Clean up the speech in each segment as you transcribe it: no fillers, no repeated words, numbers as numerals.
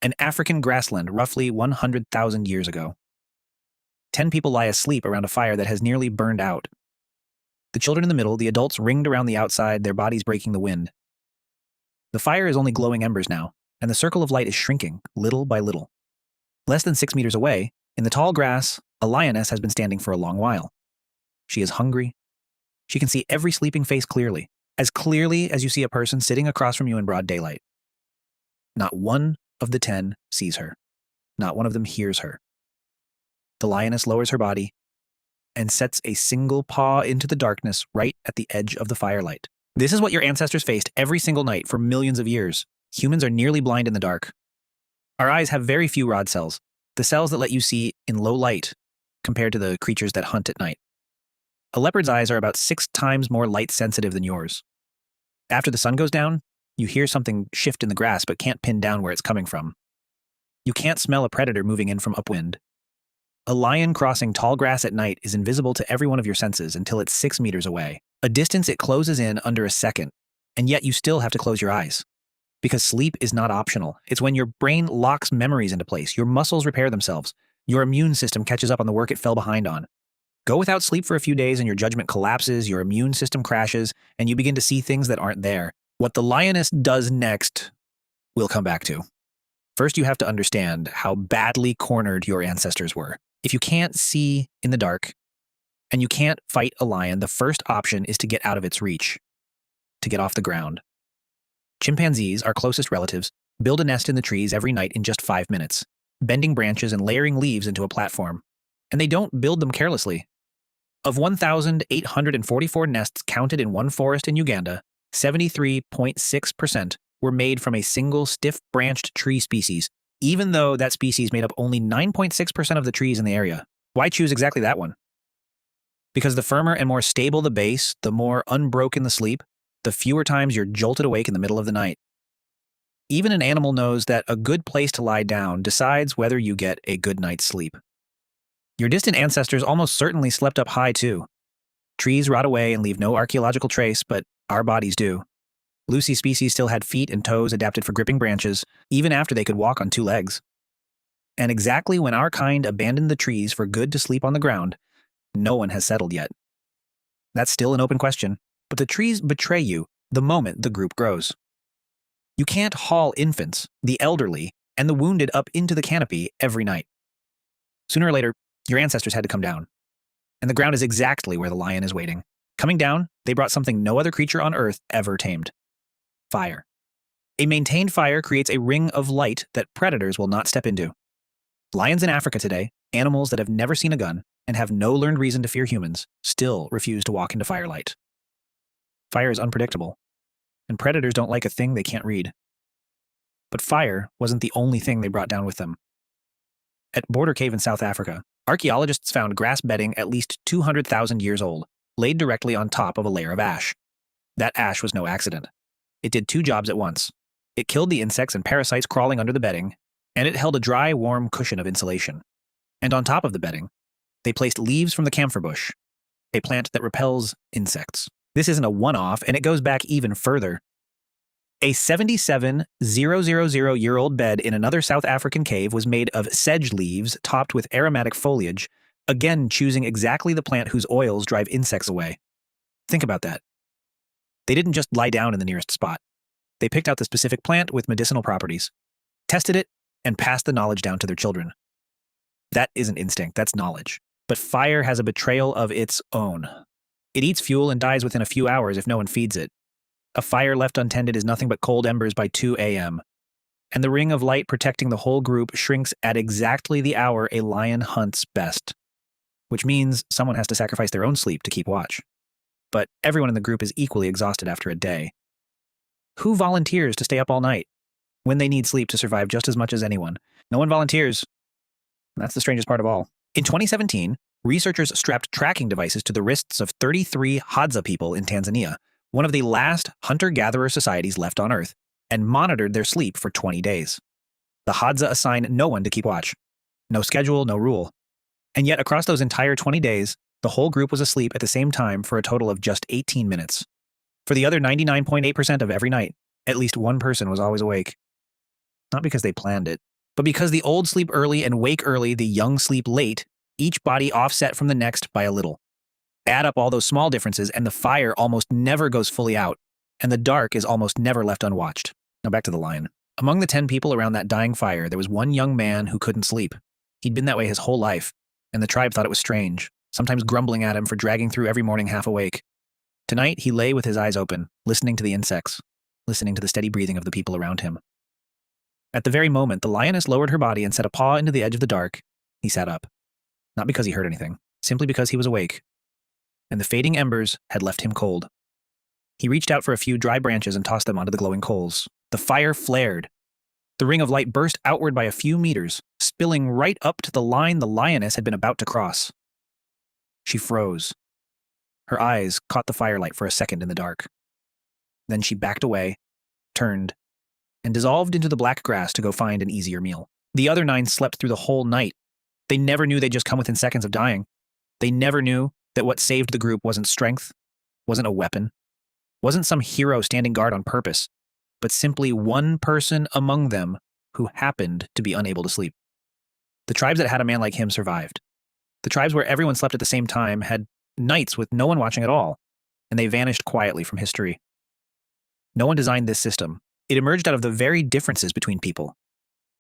an African grassland roughly 100,000 years ago. 10 people lie asleep around a fire that has nearly burned out. The children in the middle, the adults ringed around the outside, their bodies breaking the wind. The fire is only glowing embers now, and the circle of light is shrinking, little by little. Less than 6 meters away, in the tall grass, a lioness has been standing for a long while. She is hungry. She can see every sleeping face clearly as you see a person sitting across from you in broad daylight. Not one of the 10 sees her. Not one of them hears her. The lioness lowers her body and sets a single paw into the darkness right at the edge of the firelight. This is what your ancestors faced every single night for millions of years. Humans are nearly blind in the dark. Our eyes have very few rod cells, the cells that let you see in low light compared to the creatures that hunt at night. A leopard's eyes are about 6 times more light sensitive than yours. After the sun goes down, you hear something shift in the grass but can't pin down where it's coming from. You can't smell a predator moving in from upwind. A lion crossing tall grass at night is invisible to every one of your senses until it's 6 meters away, a distance it closes in under a second, and yet you still have to close your eyes. Because sleep is not optional. It's when your brain locks memories into place, your muscles repair themselves, your immune system catches up on the work it fell behind on. Go without sleep for a few days and your judgment collapses, your immune system crashes, and you begin to see things that aren't there. What the lioness does next, we'll come back to. First, you have to understand how badly cornered your ancestors were. If you can't see in the dark and you can't fight a lion, the first option is to get out of its reach, to get off the ground. Chimpanzees, our closest relatives, build a nest in the trees every night in just 5 minutes, bending branches and layering leaves into a platform. And they don't build them carelessly. Of 1,844 nests counted in one forest in Uganda, 73.6% were made from a single stiff-branched tree species, even though that species made up only 9.6% of the trees in the area. Why choose exactly that one? Because the firmer and more stable the base, the more unbroken the sleep, the fewer times you're jolted awake in the middle of the night. Even an animal knows that a good place to lie down decides whether you get a good night's sleep. Your distant ancestors almost certainly slept up high too. Trees rot away and leave no archaeological trace, but our bodies do. Lucy's species still had feet and toes adapted for gripping branches, even after they could walk on 2 legs. And exactly when our kind abandoned the trees for good to sleep on the ground, no one has settled yet. That's still an open question, but the trees betray you the moment the group grows. You can't haul infants, the elderly, and the wounded up into the canopy every night. Sooner or later, your ancestors had to come down. And the ground is exactly where the lion is waiting. Coming down, they brought something no other creature on Earth ever tamed. Fire. A maintained fire creates a ring of light that predators will not step into. Lions in Africa today, animals that have never seen a gun and have no learned reason to fear humans, still refuse to walk into firelight. Fire is unpredictable, and predators don't like a thing they can't read. But fire wasn't the only thing they brought down with them. At Border Cave in South Africa, archaeologists found grass bedding at least 200,000 years old, laid directly on top of a layer of ash. That ash was no accident. It did 2 jobs at once. It killed the insects and parasites crawling under the bedding, and it held a dry, warm cushion of insulation. And on top of the bedding, they placed leaves from the camphor bush, a plant that repels insects. This isn't a one-off, and it goes back even further. A 77,000-year-old bed in another South African cave was made of sedge leaves topped with aromatic foliage, again choosing exactly the plant whose oils drive insects away. Think about that. They didn't just lie down in the nearest spot. They picked out the specific plant with medicinal properties, tested it, and passed the knowledge down to their children. That isn't instinct, that's knowledge. But fire has a betrayal of its own. It eats fuel and dies within a few hours if no one feeds it. A fire left untended is nothing but cold embers by 2 a.m. And the ring of light protecting the whole group shrinks at exactly the hour a lion hunts best. Which means someone has to sacrifice their own sleep to keep watch. But everyone in the group is equally exhausted after a day. Who volunteers to stay up all night when they need sleep to survive just as much as anyone? No one volunteers. That's the strangest part of all. In 2017, researchers strapped tracking devices to the wrists of 33 Hadza people in Tanzania, one of the last hunter-gatherer societies left on Earth, and monitored their sleep for 20 days. The Hadza assign no one to keep watch. No schedule, no rule. And yet across those entire 20 days, the whole group was asleep at the same time for a total of just 18 minutes. For the other 99.8% of every night, at least one person was always awake. Not because they planned it, But because the old sleep early and wake early, the young sleep late, each body offset from the next by a little. Add up all those small differences, and the fire almost never goes fully out, and the dark is almost never left unwatched. Now back to the lion. Among the 10 people around that dying fire, there was one young man who couldn't sleep. He'd been that way his whole life, and the tribe thought it was strange, sometimes grumbling at him for dragging through every morning half awake. Tonight, he lay with his eyes open, listening to the insects, listening to the steady breathing of the people around him. At the very moment, the lioness lowered her body and set a paw into the edge of the dark. He sat up. Not because he heard anything, simply because he was awake. And the fading embers had left him cold. He reached out for a few dry branches and tossed them onto the glowing coals. The fire flared. The ring of light burst outward by a few meters, spilling right up to the line the lioness had been about to cross. She froze. Her eyes caught the firelight for a second in the dark. Then she backed away, turned, and dissolved into the black grass to go find an easier meal. The other 9 slept through the whole night. They never knew they'd just come within seconds of dying. They never knew that what saved the group wasn't strength, wasn't a weapon, wasn't some hero standing guard on purpose, but simply one person among them who happened to be unable to sleep. The tribes that had a man like him survived. The tribes where everyone slept at the same time had nights with no one watching at all, and they vanished quietly from history. No one designed this system. It emerged out of the very differences between people,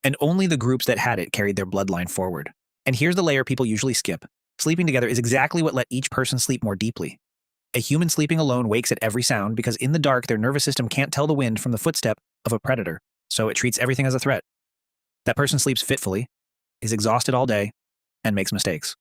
and only the groups that had it carried their bloodline forward. And here's the layer people usually skip. Sleeping together is exactly what let each person sleep more deeply. A human sleeping alone wakes at every sound because in the dark their nervous system can't tell the wind from the footstep of a predator, so it treats everything as a threat. That person sleeps fitfully, is exhausted all day, and makes mistakes.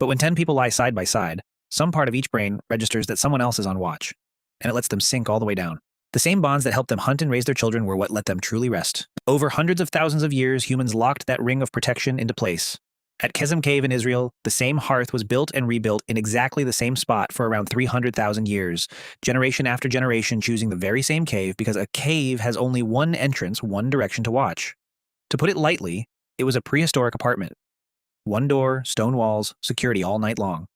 But when 10 people lie side by side, some part of each brain registers that someone else is on watch, and it lets them sink all the way down. The same bonds that helped them hunt and raise their children were what let them truly rest. Over hundreds of thousands of years, humans locked that ring of protection into place. At Qesem Cave in Israel, the same hearth was built and rebuilt in exactly the same spot for around 300,000 years, generation after generation choosing the very same cave because a cave has only one entrance, one direction to watch. To put it lightly, it was a prehistoric apartment. One door, stone walls, security all night long.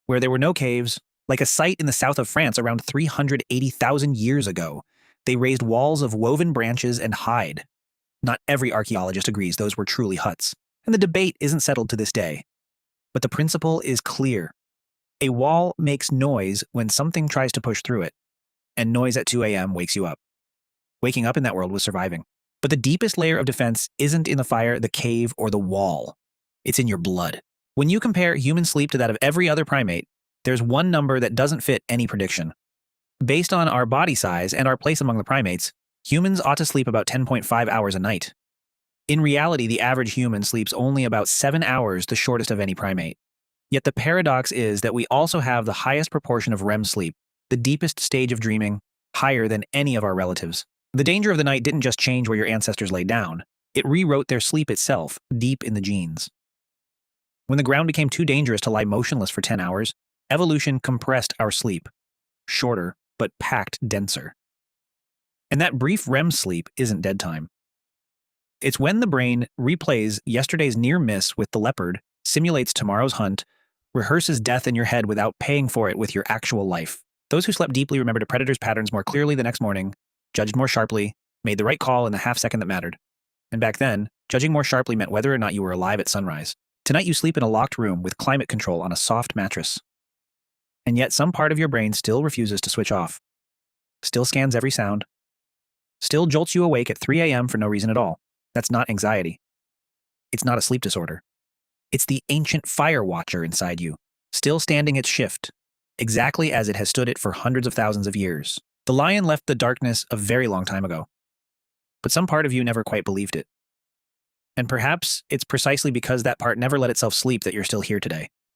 Where there were no caves, like a site in the south of France around 380,000 years ago, they raised walls of woven branches and hide. Not every archaeologist agrees those were truly huts, and the debate isn't settled to this day. But the principle is clear. A wall makes noise when something tries to push through it, and noise at 2 a.m. wakes you up. Waking up in that world was surviving. But the deepest layer of defense isn't in the fire, the cave, or the wall. It's in your blood. When you compare human sleep to that of every other primate, there's one number that doesn't fit any prediction. Based on our body size and our place among the primates, humans ought to sleep about 10.5 hours a night. In reality, the average human sleeps only about 7 hours, the shortest of any primate. Yet the paradox is that we also have the highest proportion of REM sleep, the deepest stage of dreaming, higher than any of our relatives. The danger of the night didn't just change where your ancestors lay down. It rewrote their sleep itself, deep in the genes. When the ground became too dangerous to lie motionless for 10 hours, evolution compressed our sleep. Shorter, but packed denser. And that brief REM sleep isn't dead time. It's when the brain replays yesterday's near miss with the leopard, simulates tomorrow's hunt, rehearses death in your head without paying for it with your actual life. Those who slept deeply remembered a predator's patterns more clearly the next morning, judged more sharply, made the right call in the half second that mattered. And back then, judging more sharply meant whether or not you were alive at sunrise. Tonight you sleep in a locked room with climate control on a soft mattress. And yet some part of your brain still refuses to switch off. Still scans every sound. Still jolts you awake at 3 a.m. for no reason at all. That's not anxiety. It's not a sleep disorder. It's the ancient fire watcher inside you, still standing its shift, exactly as it has stood it for hundreds of thousands of years. The lion left the darkness a very long time ago. But some part of you never quite believed it. And perhaps it's precisely because that part never let itself sleep that you're still here today.